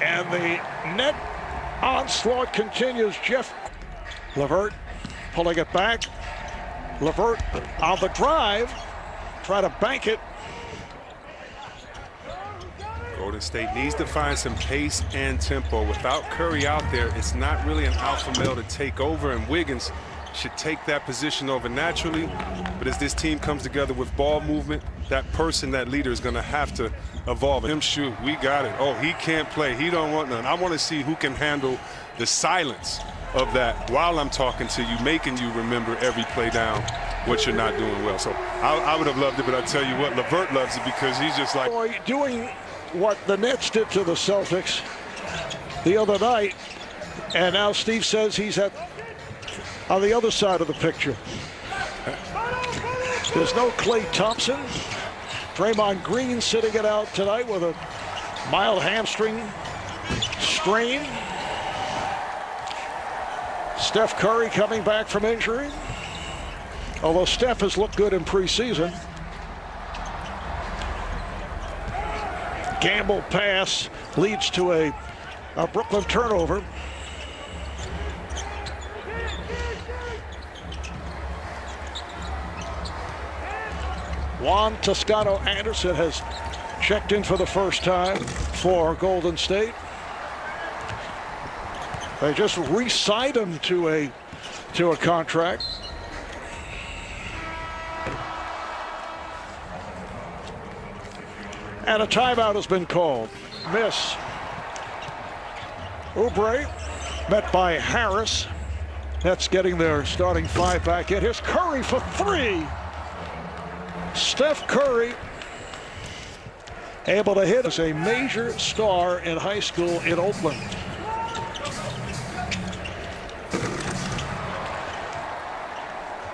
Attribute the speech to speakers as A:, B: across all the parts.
A: And the net onslaught continues. Jeff LeVert pulling it back. LeVert on the drive, try to bank it.
B: Golden State needs to find some pace and tempo. Without Curry out there, it's not really an alpha male to take over, and Wiggins should take that position over naturally. But as this team comes together with ball movement, that person, that leader, is going to have to evolve. Him shoot, we got it. Oh, he can't play. He don't want none. I want to see who can handle the silence of that while I'm talking to you, making you remember every play down what you're not doing well. So I would have loved it, but I tell you what, LeVert loves it because he's just like
A: doing what the Nets did to the Celtics the other night, and now Steve says he's on the other side of the picture. There's no Klay Thompson. Draymond Green sitting it out tonight with a mild hamstring strain. Steph Curry coming back from injury, although Steph has looked good in preseason. Gamble pass leads to a Brooklyn turnover. Juan Toscano Anderson has checked in for the first time for Golden State. They just re-signed him to a contract. And a timeout has been called. Miss. Oubre met by Harris. That's getting their starting five back in. Here's Curry for three. Steph Curry able to hit as a major star in high school in Oakland.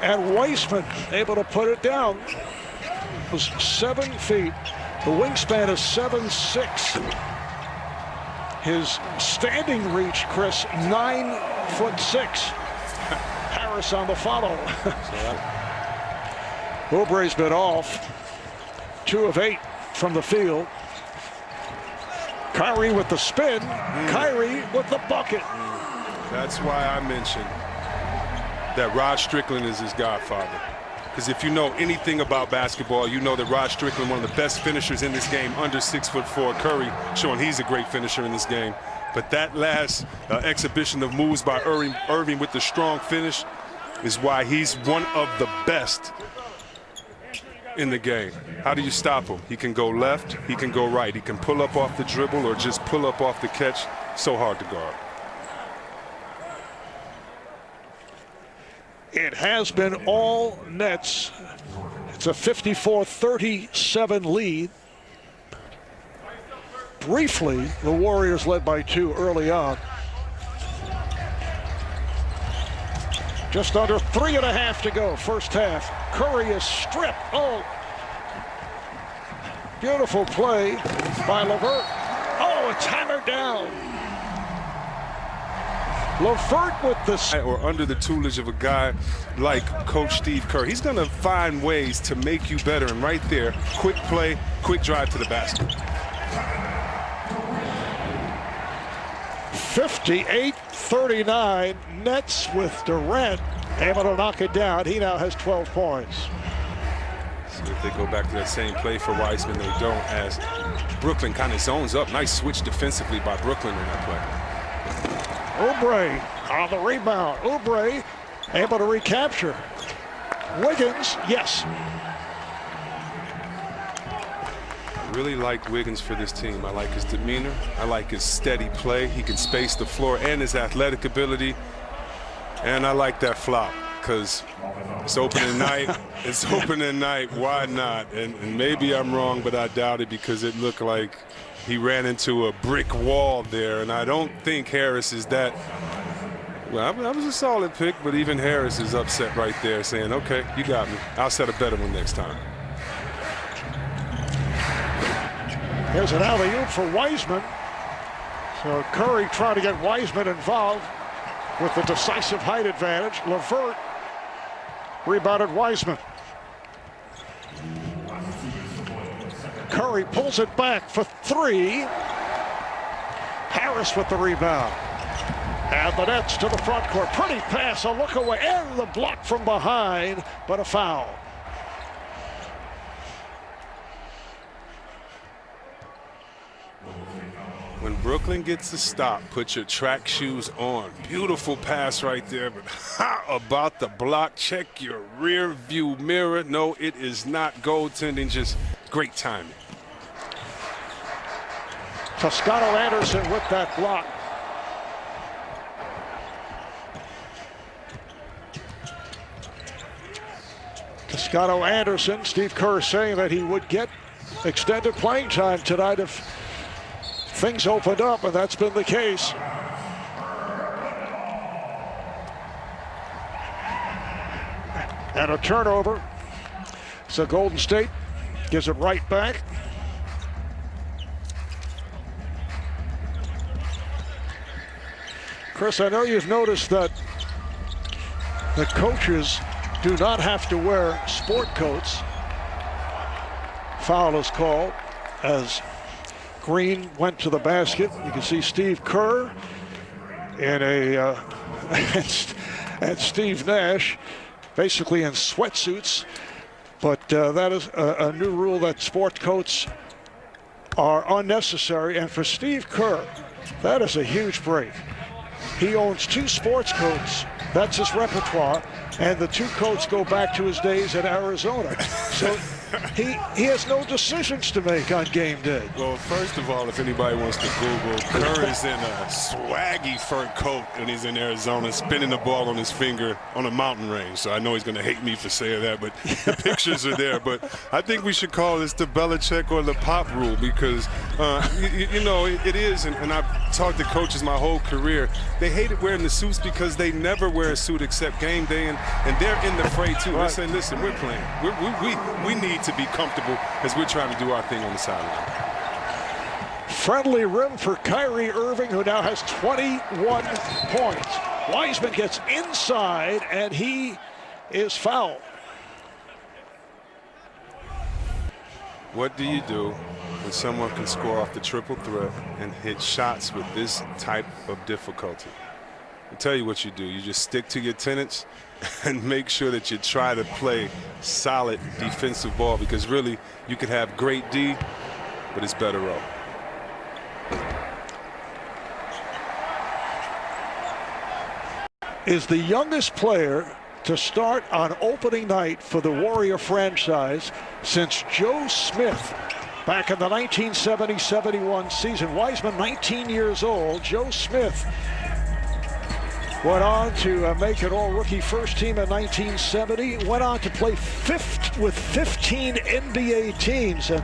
A: And Weissman able to put it down. It was 7 feet. The wingspan is 7'6". His standing reach, Chris, 9'6". Harris on the follow. Oubre's been off. 2 of 8 from the field. Kyrie with the spin. Kyrie with the bucket.
B: That's why I mentioned that Rod Strickland is his godfather. Because if you know anything about basketball, you know that Rod Strickland, one of the best finishers in this game, under 6'4". Curry showing he's a great finisher in this game. But that last exhibition of moves by Irving with the strong finish is why he's one of the best in the game. How do you stop him? He can go left, he can go right. He can pull up off the dribble or just pull up off the catch. So hard to guard.
A: It has been all Nets. It's a 54-37 lead. Briefly, the Warriors led by 2 early on. Just under 3.5 to go, first half. Curry is stripped. Oh, beautiful play by LeVert. Oh, it's hammered down. LeVert with the...
B: Or under the tutelage of a guy like Coach Steve Kerr. He's going to find ways to make you better. And right there, quick play, quick drive to the basket.
A: 58-39, Nets with Durant able to knock it down. He now has 12 points.
B: See if they go back to that same play for Weissman. They don't, as Brooklyn kind of zones up. Nice switch defensively by Brooklyn in that play.
A: Oubre on the rebound. Oubre able to recapture. Wiggins, yes.
B: I really like Wiggins for this team. I like his demeanor. I like his steady play. He can space the floor and his athletic ability. And I like that flop because it's opening night. It's opening night. Why not? And maybe I'm wrong, but I doubt it because it looked like he ran into a brick wall there, and I don't think Harris is that. Well, that was a solid pick, but even Harris is upset right there, saying, okay, you got me. I'll set a better one next time.
A: Here's an alley-oop for Weissman. So Curry trying to get Weissman involved with the decisive height advantage. LeVert rebounded Weissman. Curry pulls it back for 3. Harris with the rebound. And the Nets to the front court. Pretty pass, a look away, and the block from behind, but a foul.
B: When Brooklyn gets a stop, put your track shoes on. Beautiful pass right there, but how about the block? Check your rear view mirror. No, it is not goaltending, just great timing.
A: Toscano Anderson with that block. Toscano Anderson, Steve Kerr saying that he would get extended playing time tonight if things opened up, and that's been the case. And a turnover. So Golden State gives it right back. Chris, I know you've noticed that the coaches do not have to wear sport coats. Foul is called as Green went to the basket. You can see Steve Kerr in a and Steve Nash basically in sweatsuits. But that is a new rule that sport coats are unnecessary. And for Steve Kerr, that is a huge break. He owns 2 sports coats. That's his repertoire. And the 2 coats go back to his days at Arizona. So he has no decisions to make on game day.
B: Well, first of all, if anybody wants to Google, Kerr is in a swaggy fur coat, and he's in Arizona spinning the ball on his finger on a mountain range. So I know he's going to hate me for saying that, but the pictures are there. But I think we should call this the Belichick or the Pop rule because, you know, it is. And I've talked to coaches my whole career. They hated wearing the suits because they never wear a suit except game day, and they're in the fray too. They're saying, listen, we're playing. We need to be comfortable as we're trying to do our thing on the sideline.
A: Friendly rim for Kyrie Irving, who now has 21 points. Wiseman gets inside, and he is fouled.
B: What do you do when someone can score off the triple threat and hit shots with this type of difficulty? I'll tell you what you do. You just stick to your tenets and make sure that you try to play solid defensive ball, because really you could have great D, but it's better O.
A: Is the youngest player to start on opening night for the Warrior franchise since Joe Smith back in the 1970-71 season. Wiseman, 19 years old. Joe Smith went on to make an all-rookie first team in 1970. Went on to play with 15 NBA teams. And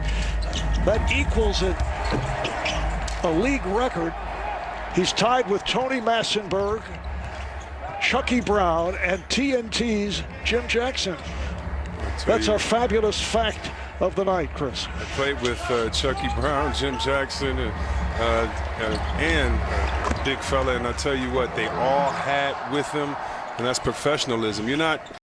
A: that equals a league record. He's tied with Tony Massenberg, Chucky Brown, and TNT's Jim Jackson. That's our fabulous fact of the night, Chris.
B: I played with Chucky Brown, Jim Jackson, and big fella, and I tell you what, they all had with them, and that's professionalism. You're not